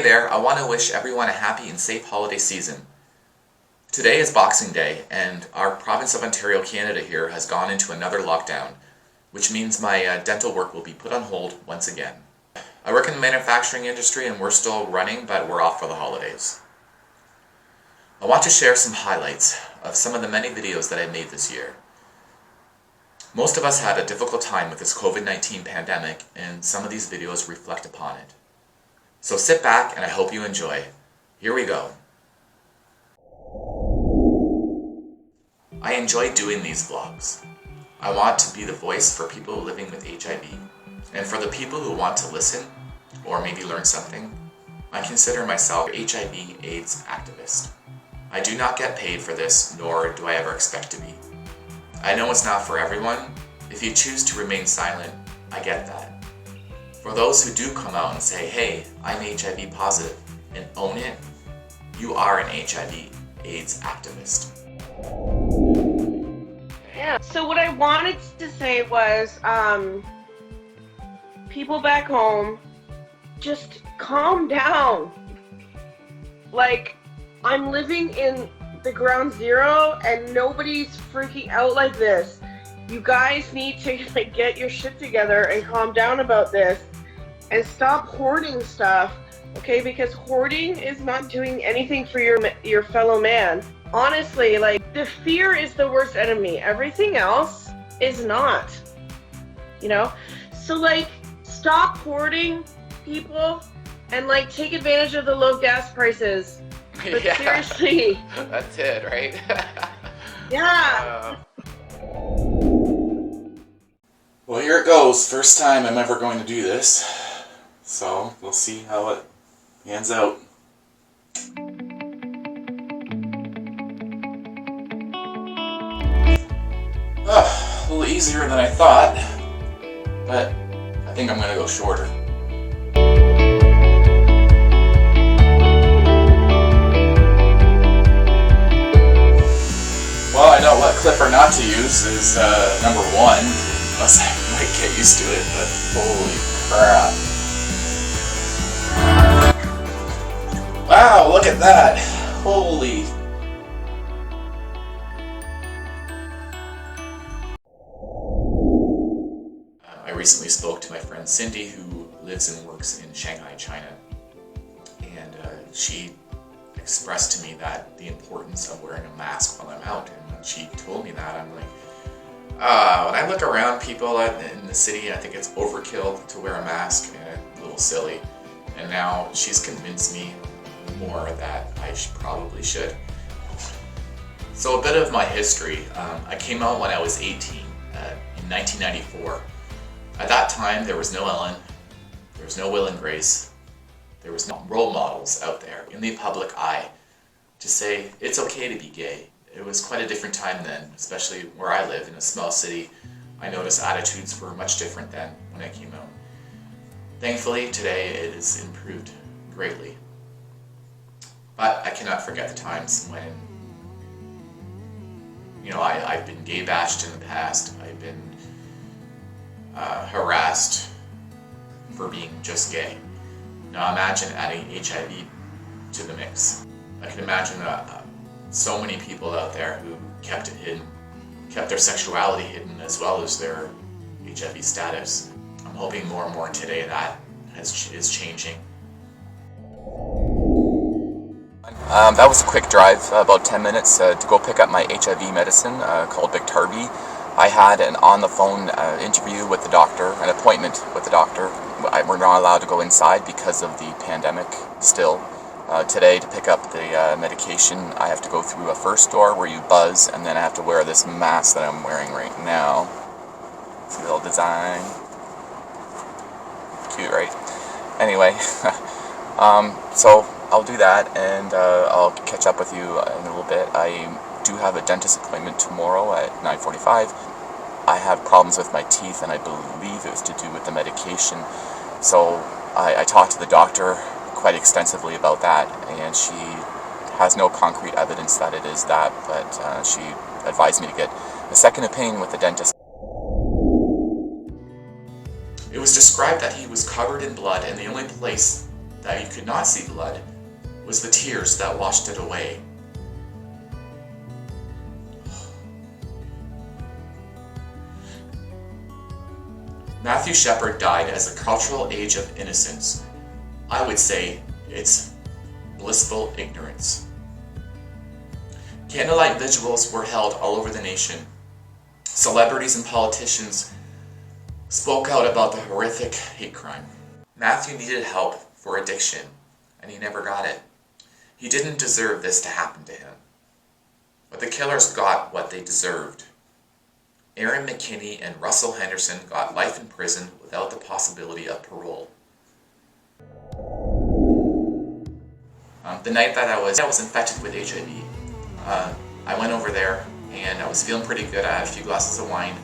there, I want to wish everyone a happy and safe holiday season. Today is Boxing Day, and our province of Ontario, Canada here has gone into another lockdown, which means my dental work will be put on hold once again. I work in the manufacturing industry and we're still running, but we're off for the holidays. I want to share some highlights of some of the many videos that I made this year. Most of us had a difficult time with this COVID-19 pandemic, and some of these videos reflect upon it. So sit back and I hope you enjoy. Here we go. I enjoy doing these vlogs. I want to be the voice for people living with HIV, and for the people who want to listen, or maybe learn something. I consider myself an HIV/AIDS activist. I do not get paid for this, nor do I ever expect to be. I know it's not for everyone. If you choose to remain silent, I get that. For those who do come out and say, hey, I'm HIV positive, and own it, you are an HIV/AIDS activist. Yeah, so what I wanted to say was, people back home, just calm down. Like, I'm living in the ground zero and nobody's freaking out like this. You guys need to get your shit together and calm down about this and stop hoarding stuff, okay? Because hoarding is not doing anything for your fellow man. Honestly, the fear is the worst enemy. Everything else is not, So stop hoarding, people, and take advantage of the low gas prices. But yeah, seriously. That's it, right? Yeah. Well, here it goes. First time I'm ever going to do this. So, we'll see how it pans out. A little easier than I thought, but I think I'm going to go shorter. Well, I know what clipper not to use is number one, unless I might get used to it, but holy crap. Wow, look at that. Holy. I recently spoke to my friend Cindy, who lives and works in Shanghai, China, and she expressed to me that the importance of wearing a mask while I'm out. And when she told me that, I'm like, when I look around people in the city, I think it's overkill to wear a mask and a little silly. And now she's convinced me more that I probably should. So a bit of my history. I came out when I was 18, in 1994. At that time, there was no Ellen, there was no Will and Grace, there was no role models out there in the public eye to say it's okay to be gay. It was quite a different time then, especially where I live in a small city. I noticed attitudes were much different then when I came out. Thankfully, today it has improved greatly. But I cannot forget the times when, I've been gay bashed in the past. I've been harassed for being just gay. Now imagine adding HIV to the mix. I can imagine so many people out there who kept it hidden, kept their sexuality hidden as well as their HIV status. I'm hoping more and more today that is changing. That was a quick drive, about 10 minutes, to go pick up my HIV medicine called Biktarvy. I had an on-the-phone interview with the doctor, an appointment with the doctor. We're not allowed to go inside because of the pandemic still. Today, to pick up the medication, I have to go through a first door where you buzz, and then I have to wear this mask that I'm wearing right now. See the little design? Cute, right? Anyway, so I'll do that, and I'll catch up with you in a little bit. I do have a dentist appointment tomorrow at 9:45. I have problems with my teeth, and I believe it was to do with the medication. So I talked to the doctor quite extensively about that, and she has no concrete evidence that it is that, but she advised me to get a second opinion with the dentist. It was described that he was covered in blood, and the only place that you could not see blood was the tears that washed it away. Matthew Shepard died as a cultural age of innocence. I would say it's blissful ignorance. Candlelight vigils were held all over the nation. Celebrities and politicians spoke out about the horrific hate crime. Matthew needed help for addiction, and he never got it. He didn't deserve this to happen to him. But the killers got what they deserved. Aaron McKinney and Russell Henderson got life in prison without the possibility of parole. The night that I was infected with HIV, I went over there and I was feeling pretty good. I had a few glasses of wine.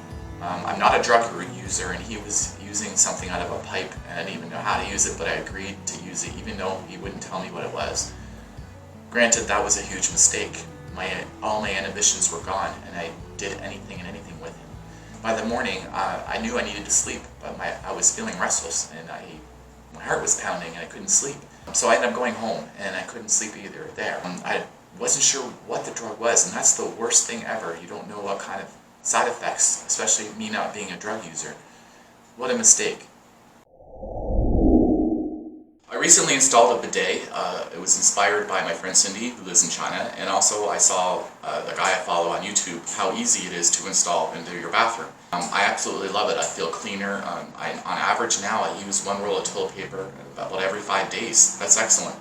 I'm not a drug user, and he was using something out of a pipe, and I didn't even know how to use it, but I agreed to use it even though he wouldn't tell me what it was. Granted, that was a huge mistake. All my inhibitions were gone, and I did anything and anything with him. By the morning, I knew I needed to sleep, but I was feeling restless, and my heart was pounding, and I couldn't sleep. So I ended up going home, and I couldn't sleep either there. I wasn't sure what the drug was, and that's the worst thing ever. You don't know what kind of side effects, especially me not being a drug user. What a mistake. I recently installed a bidet. It was inspired by my friend Cindy, who lives in China, and also I saw the guy I follow on YouTube, how easy it is to install into your bathroom. I absolutely love it. I feel cleaner. On average now, I use 1 roll of toilet paper about every 5 days. That's excellent.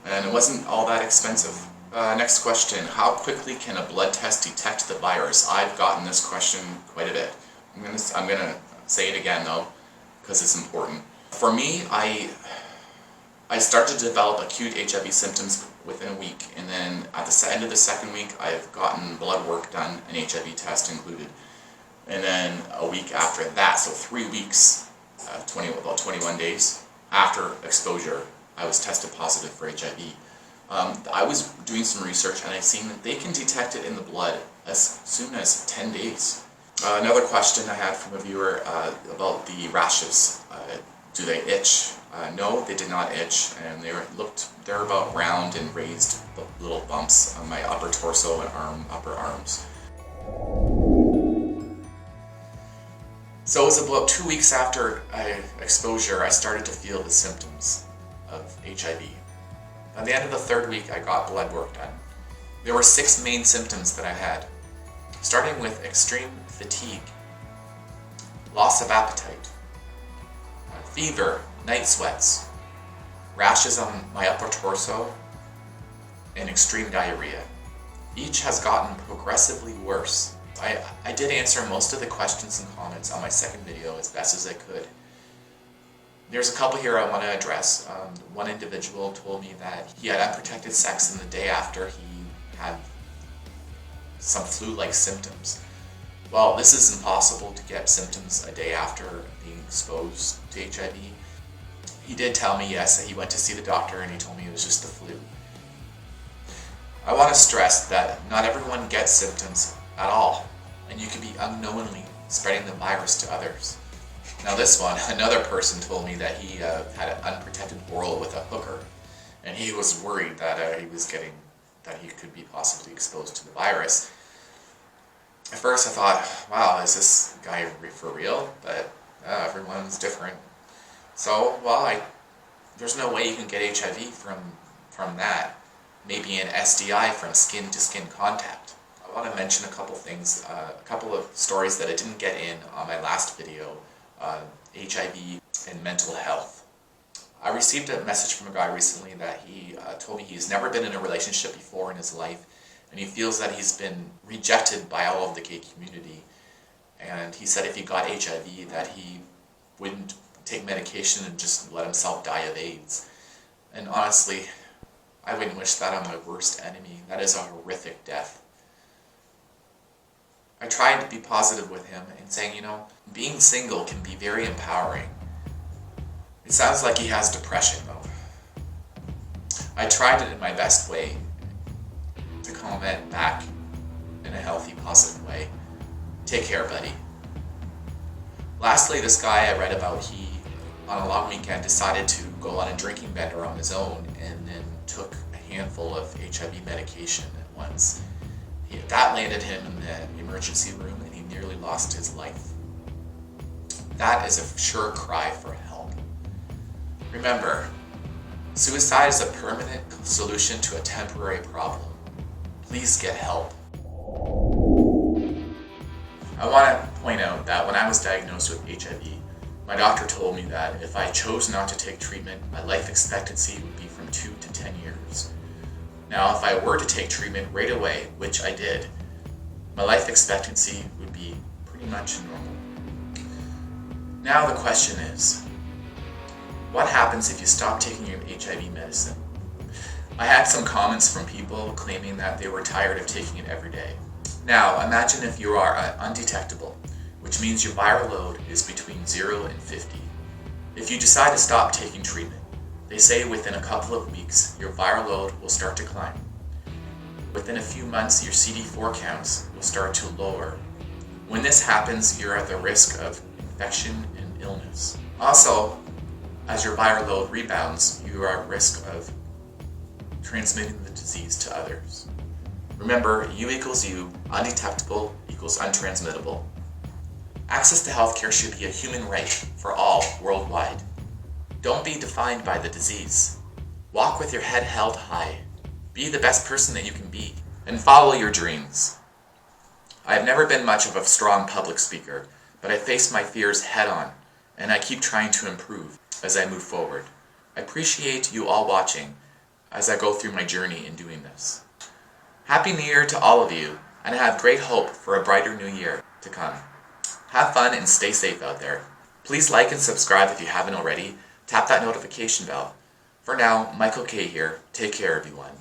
And it wasn't all that expensive. Next question, how quickly can a blood test detect the virus? I've gotten this question quite a bit. I'm gonna say it again though, because it's important. For me, I started to develop acute HIV symptoms within a week, and then at the end of the second week, I've gotten blood work done, an HIV test included. And then a week after that, so 3 weeks, about 21 days after exposure, I was tested positive for HIV. I was doing some research, and I've seen that they can detect it in the blood as soon as 10 days. Another question I had from a viewer about the rashes. Do they itch? No, they did not itch, and they're about round and raised little bumps on my upper torso and upper arms. So it was about 2 weeks after exposure, I started to feel the symptoms of HIV. By the end of the 3rd week, I got blood work done. There were 6 main symptoms that I had, starting with extreme fatigue, loss of appetite, fever, night sweats, rashes on my upper torso, and extreme diarrhea. Each has gotten progressively worse. I did answer most of the questions and comments on my second video as best as I could. There's a couple here I want to address. One individual told me that he had unprotected sex in the day after he had some flu-like symptoms. Well, this is impossible to get symptoms a day after being exposed to HIV. He did tell me, yes, that he went to see the doctor and he told me it was just the flu. I want to stress that not everyone gets symptoms at all, and you can be unknowingly spreading the virus to others. Now this one, another person told me that he had an unprotected oral with a hooker, and he was worried that he could be possibly exposed to the virus. At first I thought, wow, is this guy for real? But everyone's different. So, well, there's no way you can get HIV from that. Maybe an STI from skin-to-skin contact. I want to mention a couple things, a couple of stories that I didn't get in on my last video, HIV and mental health. I received a message from a guy recently that he told me he's never been in a relationship before in his life, and he feels that he's been rejected by all of the gay community. And he said if he got HIV that he wouldn't take medication and just let himself die of AIDS. And honestly, I wouldn't wish that on my worst enemy. That is a horrific death. I tried to be positive with him and saying, you know, being single can be very empowering. It sounds like he has depression though. I tried it in my best way to comment back in a healthy, positive way. Take care, buddy. Lastly, this guy I read about, he, on a long weekend, decided to go on a drinking bender on his own and then took a handful of HIV medication at once. That landed him in the emergency room and he nearly lost his life. That is a sure cry for help. Remember, suicide is a permanent solution to a temporary problem. Please get help. I want to point out that when I was diagnosed with HIV, my doctor told me that if I chose not to take treatment, my life expectancy would be from 2 to 10 years. Now, if I were to take treatment right away, which I did, my life expectancy would be pretty much normal. Now the question is, what happens if you stop taking your HIV medicine? I had some comments from people claiming that they were tired of taking it every day. Now, imagine if you are undetectable, which means your viral load is between 0 and 50. If you decide to stop taking treatment, they say within a couple of weeks, your viral load will start to climb. Within a few months, your CD4 counts will start to lower. When this happens, you're at the risk of infection and illness. Also, as your viral load rebounds, you are at risk of transmitting the disease to others. Remember, U equals U, undetectable equals untransmittable. Access to healthcare should be a human right for all worldwide. Don't be defined by the disease. Walk with your head held high. Be the best person that you can be, and follow your dreams. I have never been much of a strong public speaker, but I face my fears head on, and I keep trying to improve as I move forward. I appreciate you all watching as I go through my journey in doing this. Happy New Year to all of you, and I have great hope for a brighter new year to come. Have fun and stay safe out there. Please like and subscribe if you haven't already. Tap that notification bell. For now, Michael K here. Take care, everyone.